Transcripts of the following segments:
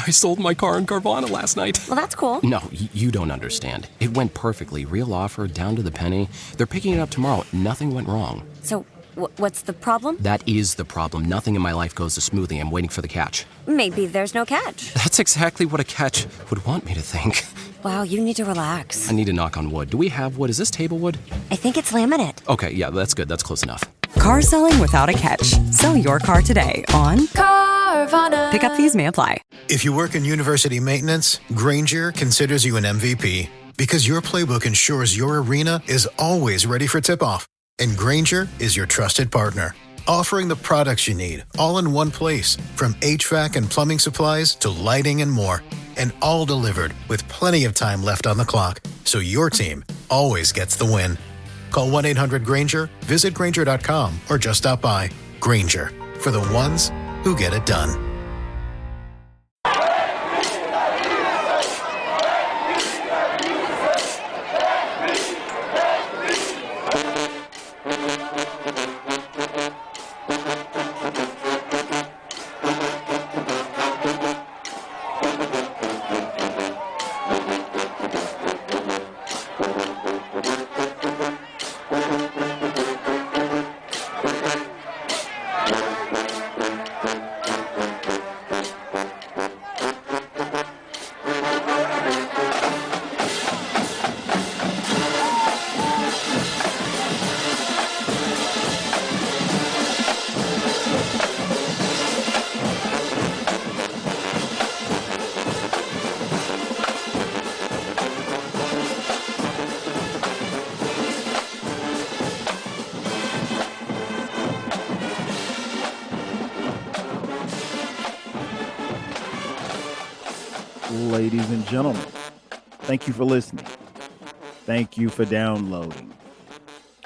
I sold my car in Carvana last night. Well, that's cool. No, you don't understand. It went perfectly. Real offer, down to the penny. They're picking it up tomorrow. Nothing went wrong. So, what's the problem? That is the problem. Nothing in my life goes as smoothly. I'm waiting for the catch. Maybe there's no catch. That's exactly what a catch would want me to think. Wow, you need to relax. I need to knock on wood. Do we have wood? Is this table wood? I think it's laminate. Okay, yeah, that's good. That's close enough. Car selling without a catch. Sell your car today on Carvana. Pickup fees may apply. If you work in university maintenance, Granger considers you an MVP because your playbook ensures your arena is always ready for tip-off. And Granger is your trusted partner, offering the products you need all in one place, from HVAC and plumbing supplies to lighting and more. And all delivered with plenty of time left on the clock, so your team always gets the win. Call 1-800-GRANGER, visit Granger.com, or just stop by. Granger, for the ones who get it done. Ladies and gentlemen, thank you for listening. Thank you for downloading.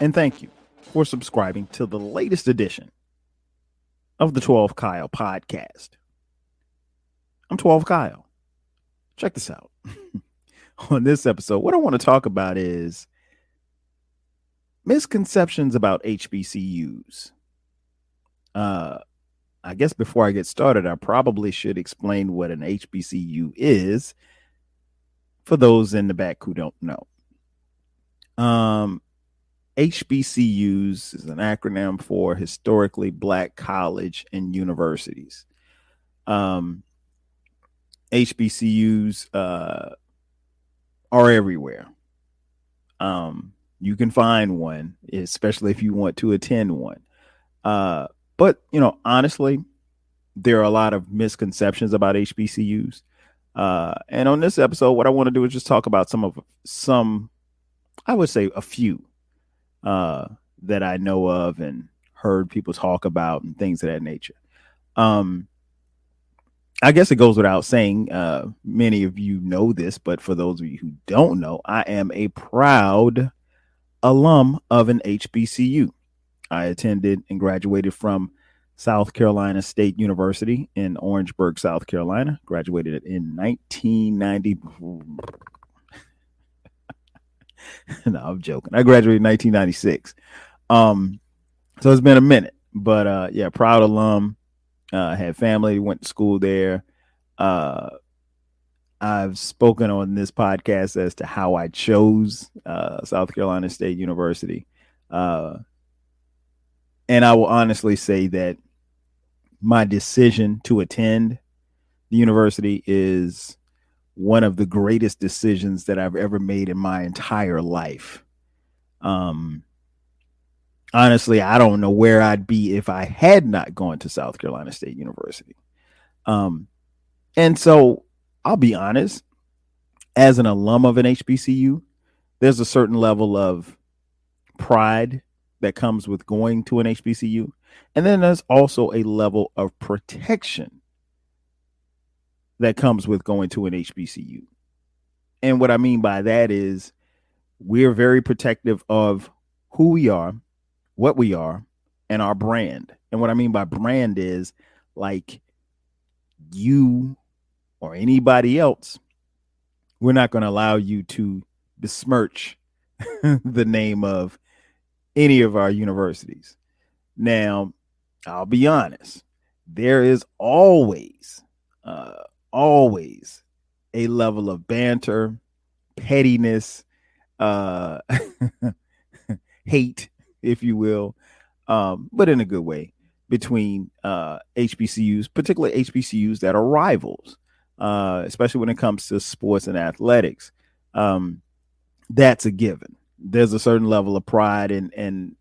And thank you for subscribing to the latest edition of the 12 Kyle podcast. I'm 12 Kyle. Check this out. On this episode, what I want to talk about is misconceptions about HBCUs. I guess before I get started, I probably should explain what an HBCU is for those in the back who don't know. HBCUs is an acronym for Historically Black College and Universities. HBCUs are everywhere. You can find one, especially if you want to attend one. But, honestly, there are a lot of misconceptions about HBCUs. And on this episode, what I want to do is just talk about I would say a few that I know of and heard people talk about and things of that nature. I guess it goes without saying, many of you know this, but for those of you who don't know, I am a proud alum of an HBCU. I attended and graduated from South Carolina State University in Orangeburg, South Carolina. Graduated in 1990. No, I'm joking. I graduated in 1996. So it's been a minute, but yeah, proud alum. Had family, went to school there. I've spoken on this podcast as to how I chose South Carolina State University. And I will honestly say that my decision to attend the university is one of the greatest decisions that I've ever made in my entire life. Honestly, I don't know where I'd be if I had not gone to South Carolina State University. And so I'll be honest, as an alum of an HBCU, there's a certain level of pride that comes with going to an HBCU. And then there's also a level of protection that comes with going to an HBCU. And what I mean by that is we're very protective of who we are, what we are, and our brand. And what I mean by brand is like you or anybody else, we're not going to allow you to besmirch the name of any of our universities. Now, I'll be honest, there is always always a level of banter, pettiness, uh, hate, if you will, but in a good way, between HBCUs, particularly HBCUs that are rivals, especially when it comes to sports and athletics. That's a given. There's a certain level of pride and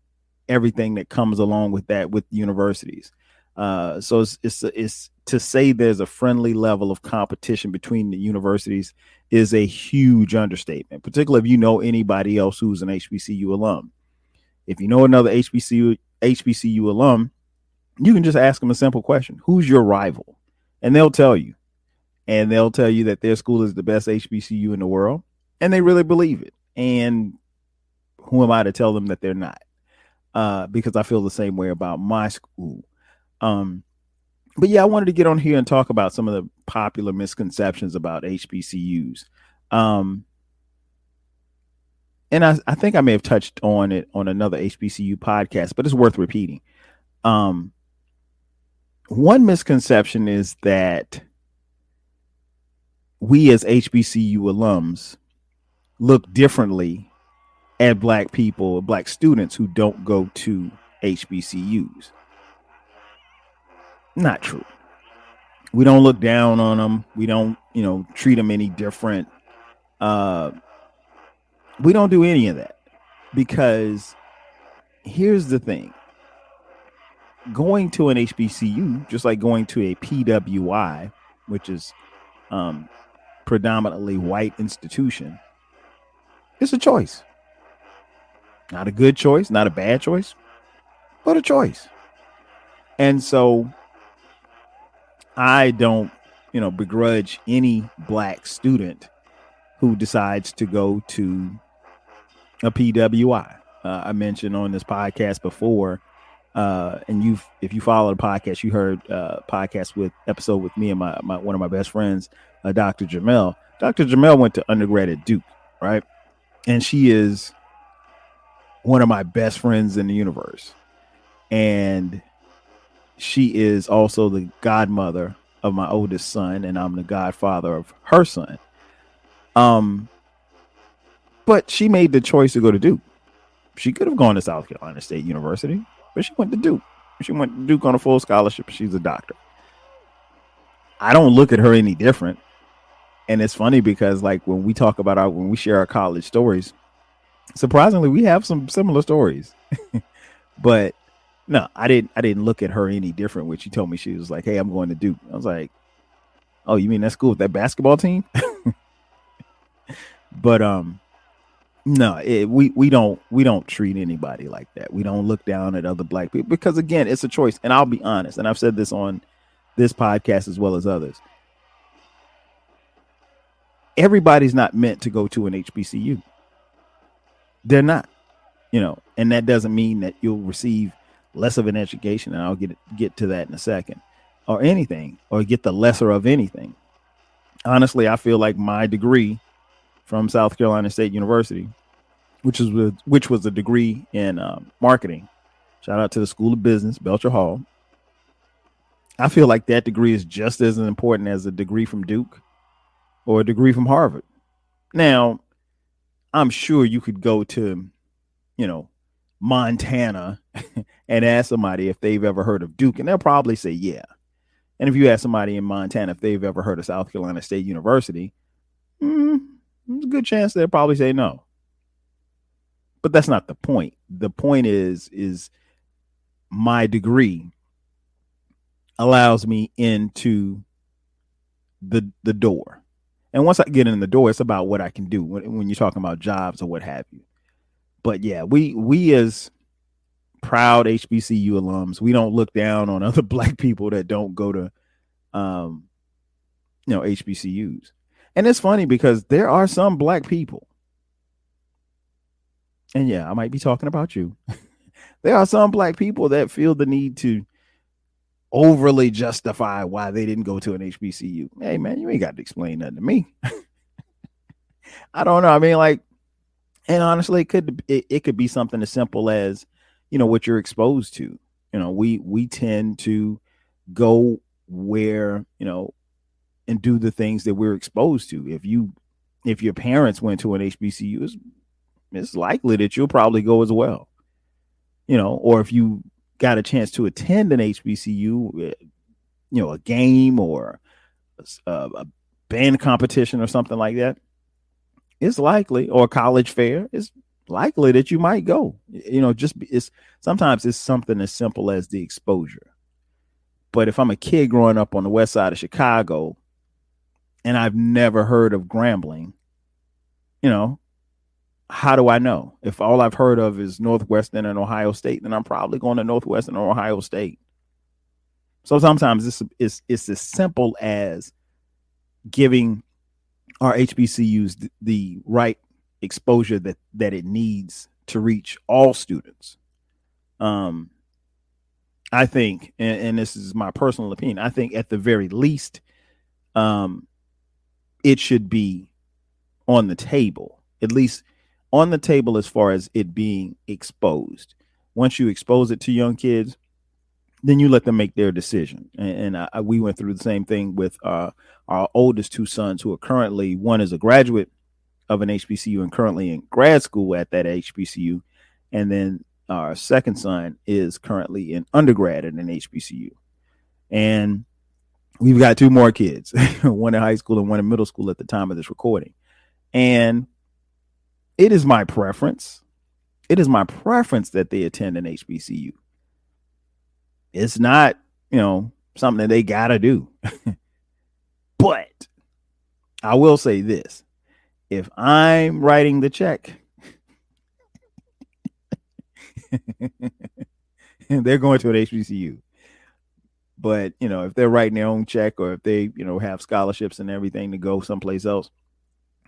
everything that comes along with that with universities. So it's to say there's a friendly level of competition between the universities is a huge understatement, particularly if you know anybody else who's an HBCU alum. If you know another HBCU alum, you can just ask them a simple question: who's your rival? And they'll tell you. And they'll tell you that their school is the best HBCU in the world, and they really believe it. And who am I to tell them that they're not? Because I feel the same way about my school. But yeah, I wanted to get on here and talk about some of the popular misconceptions about HBCUs. And I think I may have touched on it on another HBCU podcast, but it's worth repeating. One misconception is that we as HBCU alums look differently at Black people, Black students who don't go to HBCUs. Not true. We don't look down on them. We don't, treat them any different. We don't do any of that, because here's the thing. Going to an HBCU, just like going to a PWI, which is predominantly white institution, it's a choice. Not a good choice, not a bad choice, but a choice. And so I don't, begrudge any Black student who decides to go to a PWI. I mentioned on this podcast before, and if you follow the podcast, you heard episode with me and my one of my best friends, Dr. Jamel. Dr. Jamel went to undergrad at Duke, right? And she is one of my best friends in the universe. And she is also the godmother of my oldest son, and I'm the godfather of her son. But she made the choice to go to Duke. She could have gone to South Carolina State University, but she went to Duke. She went to Duke on a full scholarship. She's a doctor. I don't look at her any different. And it's funny because, like, when we talk about when we share our college stories, surprisingly, we have some similar stories. But no, I didn't look at her any different when she told me she was like, "Hey, I'm going to Duke." I was like, "Oh, you mean that school with that basketball team?" But no, we don't treat anybody like that. We don't look down at other Black people, because again, it's a choice. And I'll be honest, and I've said this on this podcast as well as others. Everybody's not meant to go to an HBCU. They're not, and that doesn't mean that you'll receive less of an education. And I'll get to that in a second, or anything, or get the lesser of anything. Honestly, I feel like my degree from South Carolina State University, which was a degree in marketing. Shout out to the School of Business, Belcher Hall. I feel like that degree is just as important as a degree from Duke or a degree from Harvard. Now, I'm sure you could go to, Montana and ask somebody if they've ever heard of Duke, and they'll probably say yeah. And if you ask somebody in Montana if they've ever heard of South Carolina State University, there's a good chance they'll probably say no. But that's not the point. The point is my degree allows me into the door. And once I get in the door, it's about what I can do when you're talking about jobs or what have you. But yeah, we as proud HBCU alums, we don't look down on other Black people that don't go to, HBCUs. And it's funny because there are some Black people, and yeah, I might be talking about you. There are some Black people that feel the need to overly justify why they didn't go to an HBCU. Hey man, you ain't got to explain nothing to me. I don't know. I mean, like, and honestly, it could be something as simple as, what you're exposed to. We tend to go where, and do the things that we're exposed to. If your parents went to an HBCU, it's likely that you'll probably go as well. Or if you got a chance to attend an HBCU, a game or a band competition or something like that, it's likely, or a college fair, it's likely that you might go. Sometimes it's something as simple as the exposure. But if I'm a kid growing up on the west side of Chicago and I've never heard of Grambling, how do I know? If all I've heard of is Northwestern and Ohio State, then I'm probably going to Northwestern or Ohio State. So sometimes it's as simple as giving our HBCUs the right exposure that it needs to reach all students. I think, and this is my personal opinion, I think at the very least, it should be on the table, at least on the table as far as it being exposed. Once you expose it to young kids, then you let them make their decision. And we went through the same thing with our oldest two sons, who are currently, one is a graduate of an HBCU and currently in grad school at that HBCU. And then our second son is currently in undergrad at an HBCU. And we've got two more kids, one in high school and one in middle school at the time of this recording. And it is my preference. It is my preference that they attend an HBCU. It's not, something that they got to do. But I will say this. If I'm writing the check, they're going to an HBCU. But, if they're writing their own check, or if they, have scholarships and everything to go someplace else,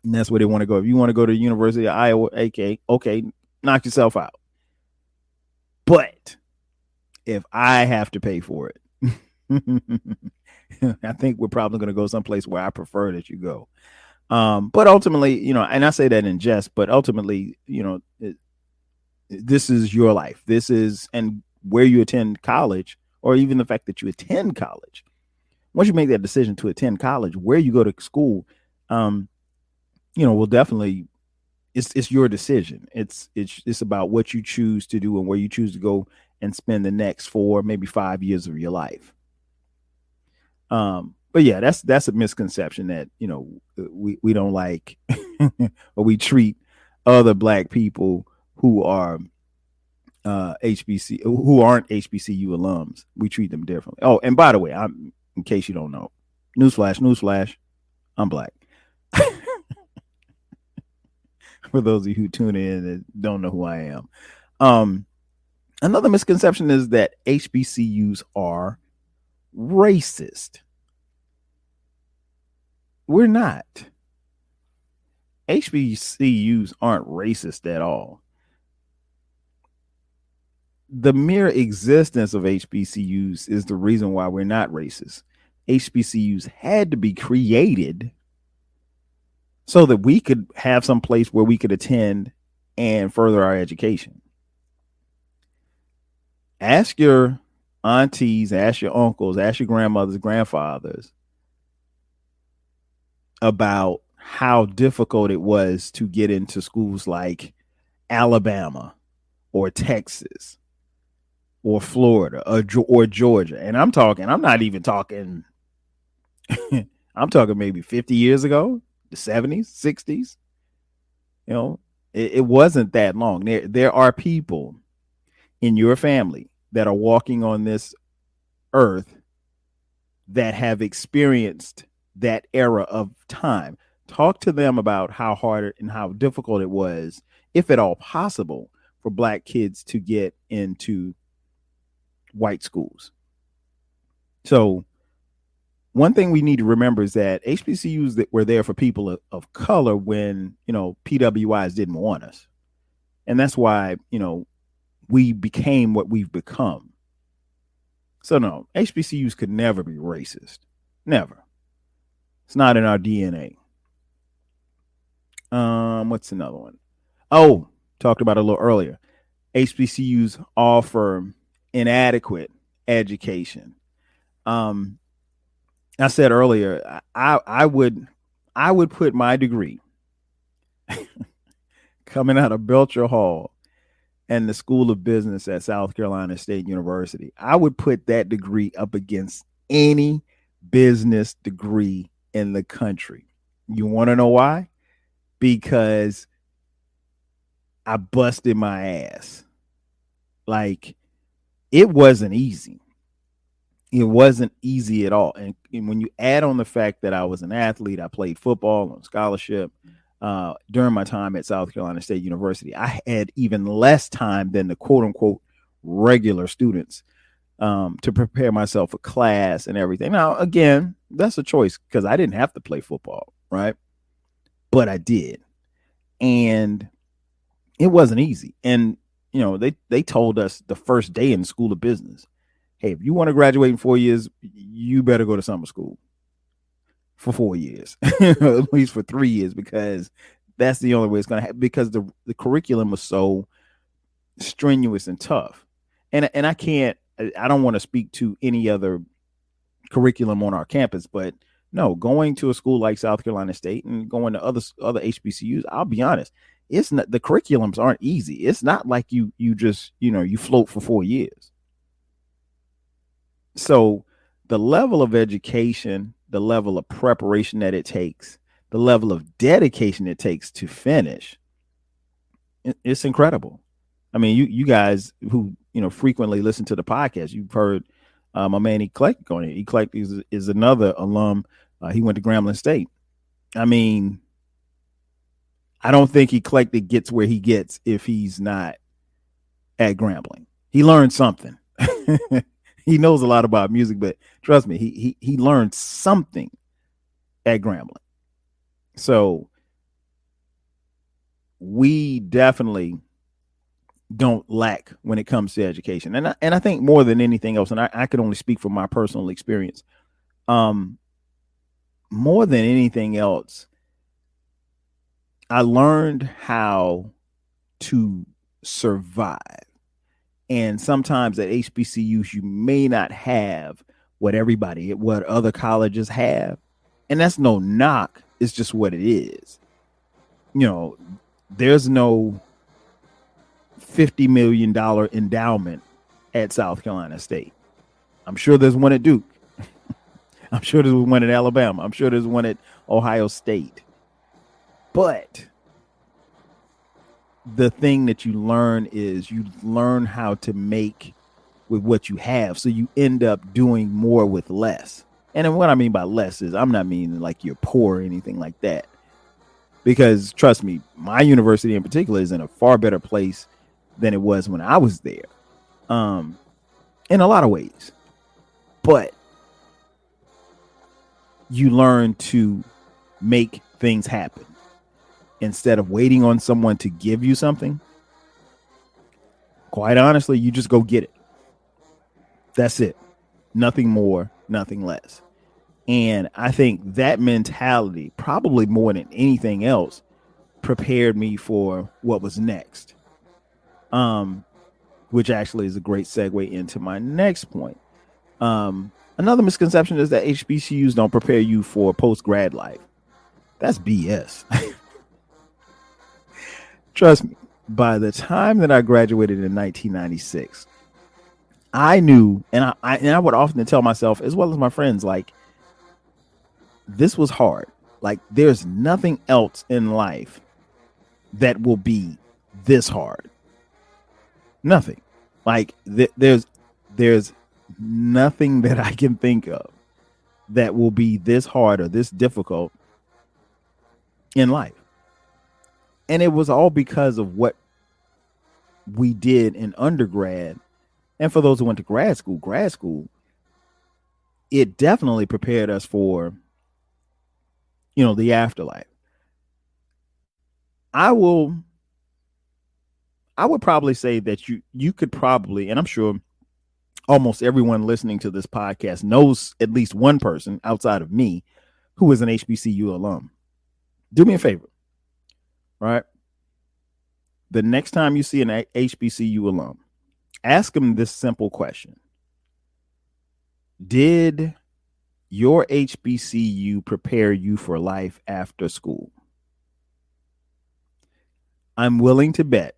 and that's where they want to go. If you want to go to the University of Iowa, okay, knock yourself out. But if I have to pay for it, I think we're probably going to go someplace where I prefer that you go. But ultimately, and I say that in jest, but ultimately, this is your life. This is, and where you attend college, or even the fact that you attend college. Once you make that decision to attend college, where you go to school, will definitely, it's your decision. It's about what you choose to do and where you choose to go and spend the next 4, maybe 5 years of your life. But yeah, that's a misconception that, we don't like, or we treat other Black people who are who aren't HBCU alums. We treat them differently. Oh, and by the way, in case you don't know, newsflash, I'm Black. For those of you who tune in and don't know who I am. Another misconception is that HBCUs are racist. We're not. HBCUs aren't racist at all. The mere existence of HBCUs is the reason why we're not racist. HBCUs had to be created so that we could have some place where we could attend and further our education. Ask your aunties, ask your uncles, ask your grandmothers, grandfathers about how difficult it was to get into schools like Alabama or Texas or Florida or Georgia. And I'm not even talking, I'm talking maybe 50 years ago, the 70s, 60s. It wasn't that long. There are people in your family that are walking on this earth that have experienced that era of time. Talk to them about how hard and how difficult it was, if at all possible, for Black kids to get into white schools. So one thing we need to remember is that HBCUs that were there for people of color when, PWIs didn't want us. And that's why, we became what we've become. So no, HBCUs could never be racist. Never. It's not in our DNA. What's another one? Oh, talked about it a little earlier. HBCUs offer inadequate education. I said earlier, I would put my degree coming out of Belcher Hall and the School of Business at South Carolina State University. I would put that degree up against any business degree in the country. You want to know why? Because I busted my ass. Like, it wasn't easy. It wasn't easy at all. And when you add on the fact that I was an athlete, I played football on scholarship during my time at South Carolina State University, I had even less time than the quote unquote regular students to prepare myself for class and everything. Now, again, that's a choice because I didn't have to play football, right? But I did. And it wasn't easy. And, you know, they told us the first day in the School of Business, hey, if you want to graduate in 4 years, you better go to summer school for 4 years, at least for 3 years, because that's the only way it's going to happen, because the curriculum was so strenuous and tough. And I don't want to speak to any other curriculum on our campus, but no, going to a school like South Carolina State and going to other HBCUs, I'll be honest, it's not, the curriculums aren't easy. It's not like you just, you float for 4 years. So the level of education, the level of preparation that it takes, the level of dedication it takes to finish, it's incredible. I mean, you guys who, frequently listen to the podcast, you've heard my man Eclectic on it. Eclectic is another alum. He went to Grambling State. I mean, I don't think Eclectic gets where he gets if he's not at Grambling. He learned something. He knows a lot about music, but trust me, he learned something at Grambling. So we definitely don't lack when it comes to education. And I think more than anything else, and I could only speak from my personal experience, more than anything else, I learned how to survive. And sometimes at HBCUs, you may not have what other colleges have. And that's no knock. It's just what it is. There's no $50 million endowment at South Carolina State. I'm sure there's one at Duke. I'm sure there's one at Alabama. I'm sure there's one at Ohio State. But the thing that you learn is you learn how to make with what you have. So you end up doing more with less. And then what I mean by less is I'm not meaning like you're poor or anything like that. Because trust me, my university in particular is in a far better place than it was when I was there. In a lot of ways. But you learn to make things happen. Instead of waiting on someone to give you something, quite honestly, you just go get it. That's it. Nothing more, nothing less. And I think that mentality, probably more than anything else, prepared me for what was next. Which actually is a great segue into my next point. Another misconception is that HBCUs don't prepare you for post-grad life. That's BS. Trust me, by the time that I graduated in 1996, I knew, and I would often tell myself, as well as my friends, like, this was hard. Like, there's nothing else in life that will be this hard. Nothing. Like, there's nothing that I can think of that will be this hard or this difficult in life. And it was all because of what we did in undergrad. And for those who went to grad school, it definitely prepared us for, the afterlife. I would probably say that you could probably, and I'm sure almost everyone listening to this podcast knows at least one person outside of me who is an HBCU alum. Do me a favor. Right? The next time you see an HBCU alum, ask them this simple question. Did your HBCU prepare you for life after school? I'm willing to bet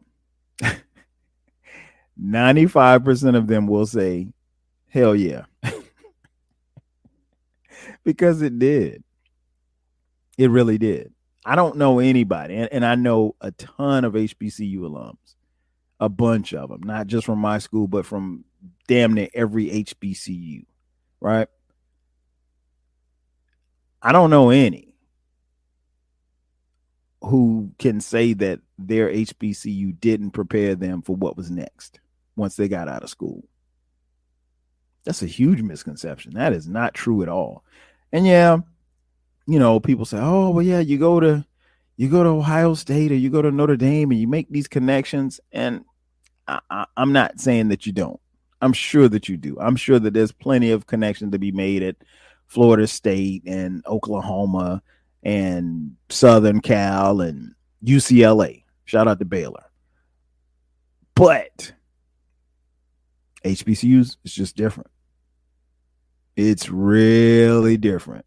95% of them will say, hell yeah. Because it did. It really did. I don't know anybody, and I know a ton of HBCU alums, a bunch of them, not just from my school, but from damn near every HBCU, right? I don't know any who can say that their HBCU didn't prepare them for what was next once they got out of school. That's a huge misconception. That is not true at all. And yeah, people say, oh, well, yeah, you go to Ohio State or you go to Notre Dame and you make these connections. And I'm not saying that you don't. I'm sure that you do. I'm sure that there's plenty of connections to be made at Florida State and Oklahoma and Southern Cal and UCLA. Shout out to Baylor. But HBCUs is just different. It's really different.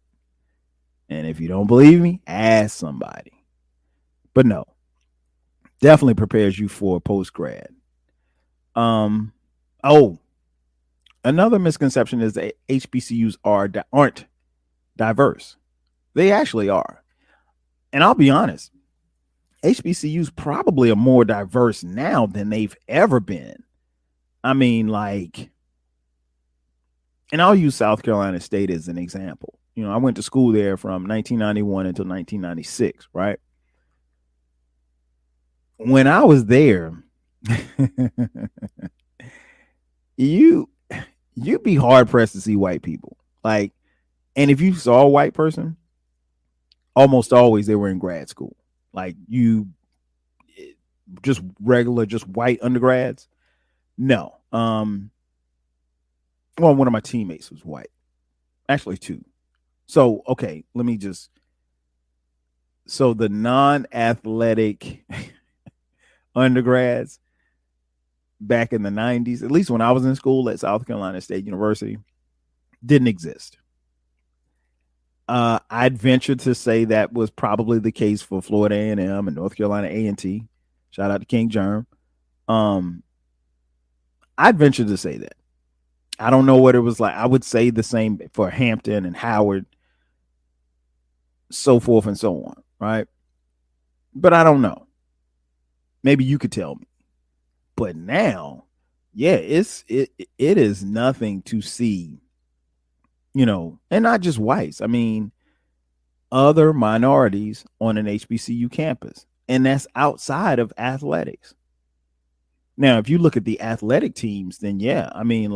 And if you don't believe me, ask somebody. But no, definitely prepares you for post-grad. Another misconception is that HBCUs aren't diverse. They actually are. And I'll be honest, HBCUs probably are more diverse now than they've ever been. I mean, and I'll use South Carolina State as an example. I went to school there from 1991 until 1996, right? When I was there, you'd be hard pressed to see white people. And if you saw a white person, almost always they were in grad school. Just regular, just white undergrads. No. One of my teammates was white. Actually, two. So, okay, so the non-athletic undergrads back in the 90s, at least when I was in school at South Carolina State University, didn't exist. I'd venture to say that was probably the case for Florida A&M and North Carolina A&T. Shout out to King Germ. I'd venture to say that. I don't know what it was like. I would say the same for Hampton and Howard, so forth and so on, right? But I don't know. Maybe you could tell me. But now, yeah, it is nothing to see, and not just whites. I mean, other minorities on an HBCU campus, and that's outside of athletics. Now, if you look at the athletic teams, then yeah, I mean,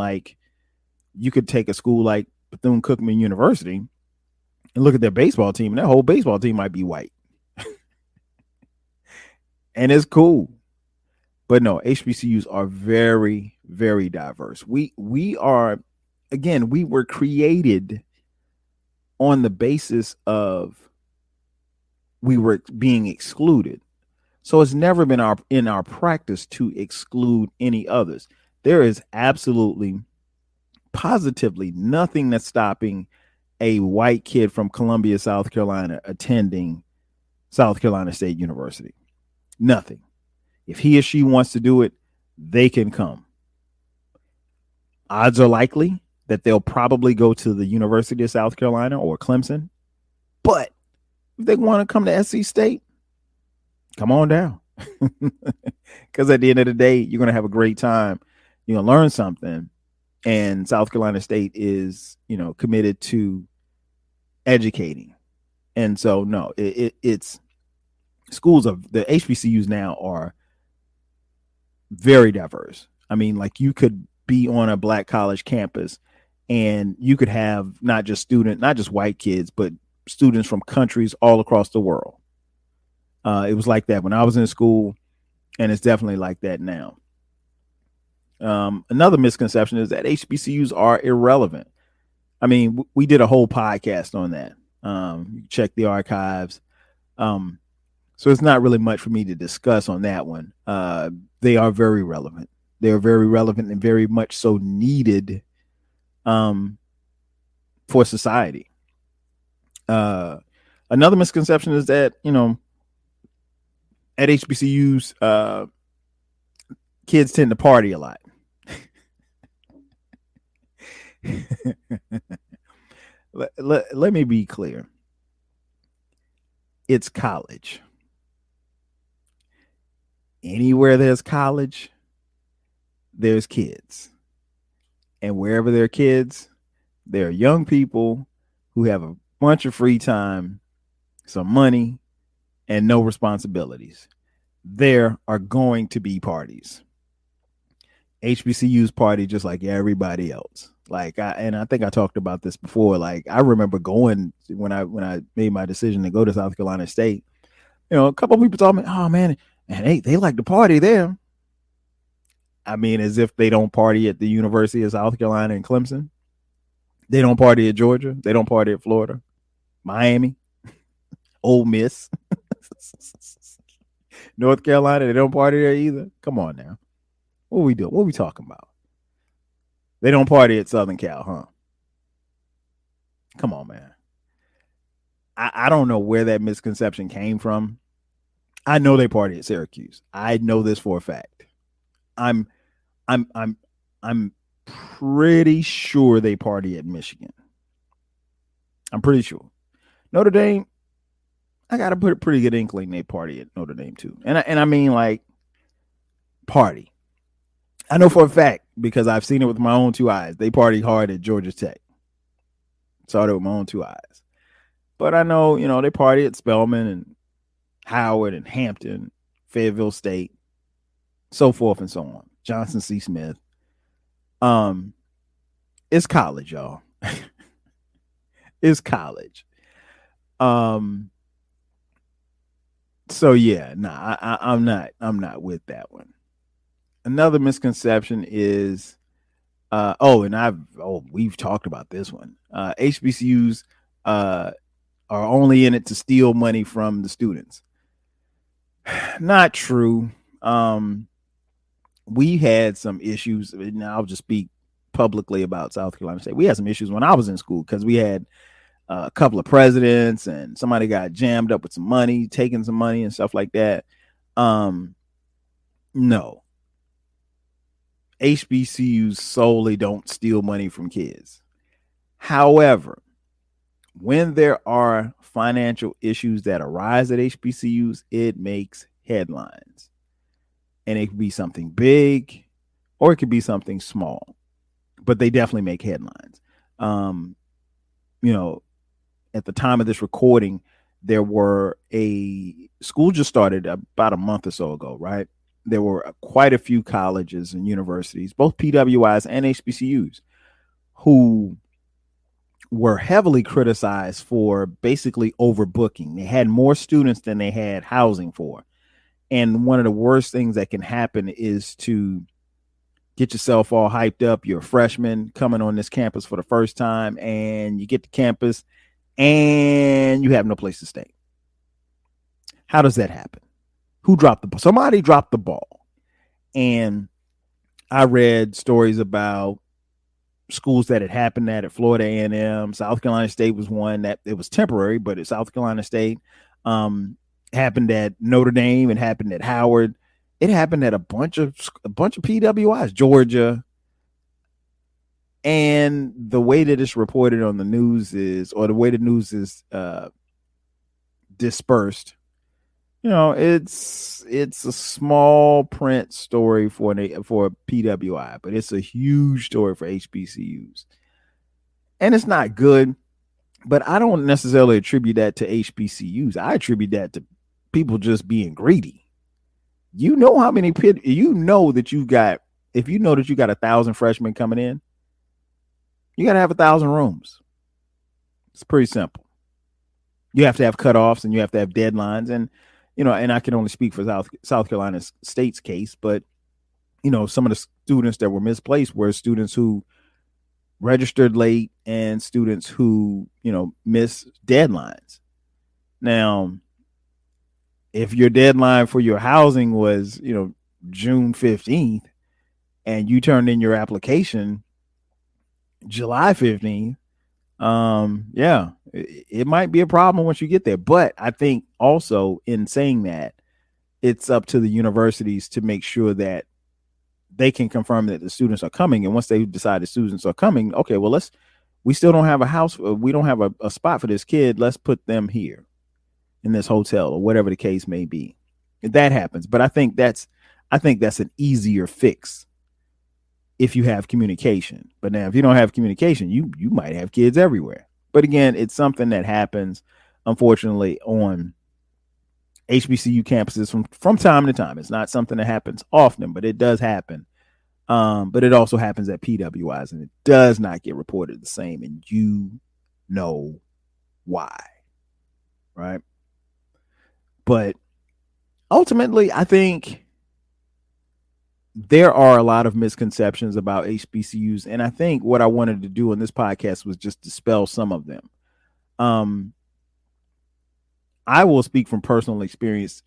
you could take a school like Bethune-Cookman University and look at their baseball team, and that whole baseball team might be white. And it's cool. But no, HBCUs are very, very diverse. We were created on the basis of we were being excluded. So it's never been in our practice to exclude any others. There is absolutely, positively nothing that's stopping a white kid from Columbia, South Carolina, attending South Carolina State University. Nothing. If he or she wants to do it, they can come. Odds are likely that they'll probably go to the University of South Carolina or Clemson. But if they want to come to SC State, come on down. Because at the end of the day, you're going to have a great time. You're going to learn something. And South Carolina State is, committed to educating. And so, no, it's schools of the HBCUs now are very diverse. I mean, you could be on a black college campus and you could have not just white kids, but students from countries all across the world. It was like that when I was in school, and it's definitely like that now. Another misconception is that HBCUs are irrelevant. I mean, we did a whole podcast on that. Check the archives. So it's not really much for me to discuss on that one. They are very relevant. They are very relevant and very much so needed for society. Another misconception is that, at HBCUs, kids tend to party a lot. Let me be clear. It's college. Anywhere there's college, there's kids. And wherever there are kids, there are young people who have a bunch of free time, some money, and no responsibilities. There are going to be parties. HBCUs party just like everybody else. Like I think I talked about this before. Like I remember going when I made my decision to go to South Carolina State. A couple of people told me, "Oh man, they like to party there." I mean, as if they don't party at the University of South Carolina and Clemson. They don't party at Georgia. They don't party at Florida, Miami, Ole Miss, North Carolina. They don't party there either. Come on now. What we doing? What we talking about? They don't party at Southern Cal, huh? Come on, man. I don't know where that misconception came from. I know they party at Syracuse. I know this for a fact. I'm pretty sure they party at Michigan. I'm pretty sure. Notre Dame, I got to put a pretty good inkling they party at Notre Dame too. And I mean like party. I know for a fact because I've seen it with my own two eyes. They party hard at Georgia Tech. Saw it with my own two eyes. But I know, they party at Spelman and Howard and Hampton, Fayetteville State, so forth and so on. Johnson C. Smith. It's college, y'all. It's college. So yeah, I'm not with that one. Another misconception is, we've talked about this one. HBCUs are only in it to steal money from the students. Not true. We had some issues, and I'll just speak publicly about South Carolina State. We had some issues when I was in school because we had a couple of presidents and somebody got jammed up with some money, taking some money and stuff like that. No. HBCUs solely don't steal money from kids. However, when there are financial issues that arise at HBCUs, it makes headlines. And it could be something big or it could be something small, but they definitely make headlines. At the time of this recording, there were school just started about a month or so ago, right? There were quite a few colleges and universities, both PWIs and HBCUs, who were heavily criticized for basically overbooking. They had more students than they had housing for. And one of the worst things that can happen is to get yourself all hyped up. You're a freshman coming on this campus for the first time, and you get to campus and you have no place to stay. How does that happen? Who dropped the ball? Somebody dropped the ball. And I read stories about schools that had happened at Florida A&M. South Carolina State was one that it was temporary, but at South Carolina State, happened at Notre Dame. It happened at Howard. It happened at a bunch of PWIs, Georgia. And the way that it's reported on the news is, or the way the news is dispersed, it's a small print story for a PWI, but it's a huge story for HBCUs. And it's not good, but I don't necessarily attribute that to HBCUs. I attribute that to people just being greedy. You know how many if you know that you got 1,000 freshmen coming in, you got to have 1,000 rooms. It's pretty simple. You have to have cutoffs and you have to have deadlines. And, and I can only speak for South Carolina State's case, but, some of the students that were misplaced were students who registered late and students who, miss deadlines. Now, if your deadline for your housing was, June 15th and you turned in your application July 15th, Yeah, it might be a problem once you get there. But I think also in saying that, it's up to the universities to make sure that they can confirm that the students are coming. And once they decide the students are coming, okay, well, we still don't have a house. We don't have a spot for this kid. Let's put them here in this hotel or whatever the case may be. That happens. But I think that's an easier fix if you have communication. But now if you don't have communication, you might have kids everywhere. But again, it's something that happens, unfortunately, on HBCU campuses from time to time. It's not something that happens often, but it does happen. But it also happens at PWIs, and it does not get reported the same, and you know why, right? But ultimately, I think there are a lot of misconceptions about HBCUs, and I think what I wanted to do in this podcast was just dispel some of them. I will speak from personal experience.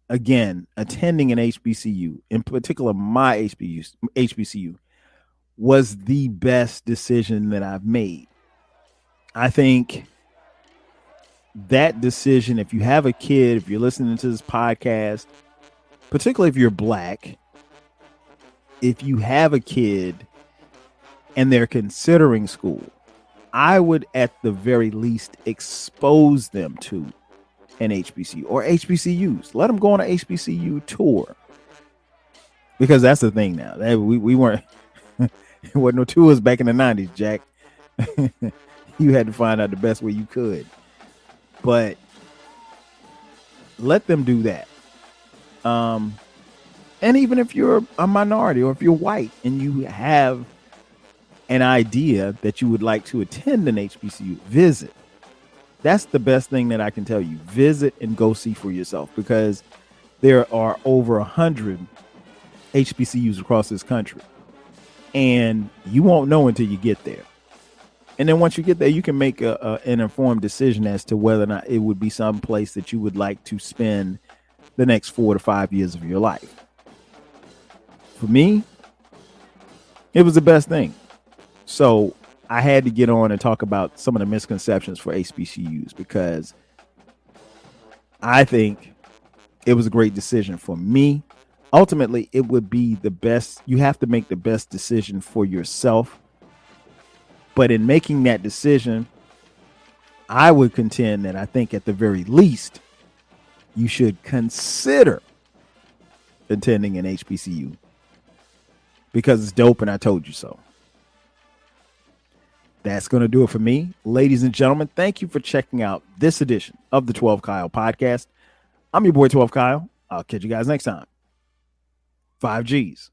Again, attending an HBCU, in particular my HBCU, was the best decision that I've made. I think that decision, if you have a kid, if you're listening to this podcast, particularly if you're Black, if you have a kid and they're considering school, I would at the very least expose them to an HBCU or HBCUs. Let them go on an HBCU tour, because that's the thing now. We weren't there wasn't no tours back in the 90s, Jack. You had to find out the best way you could. But let them do that. And even if you're a minority or if you're white and you have an idea that you would like to attend an HBCU, visit. That's the best thing that I can tell you. Visit and go see for yourself, because there are over 100 HBCUs across this country, and you won't know until you get there. And then once you get there, you can make an informed decision as to whether or not it would be some place that you would like to spend the next 4 to 5 years of your life. For me, it was the best thing. So I had to get on and talk about some of the misconceptions for HBCUs, because I think it was a great decision for me. Ultimately, it would be the best. You have to make the best decision for yourself. But in making that decision, I would contend that I think at the very least, you should consider attending an HBCU, because it's dope and I told you so. That's going to do it for me. Ladies and gentlemen, thank you for checking out this edition of the 12 Kyle podcast. I'm your boy 12 Kyle. I'll catch you guys next time. 5 G's.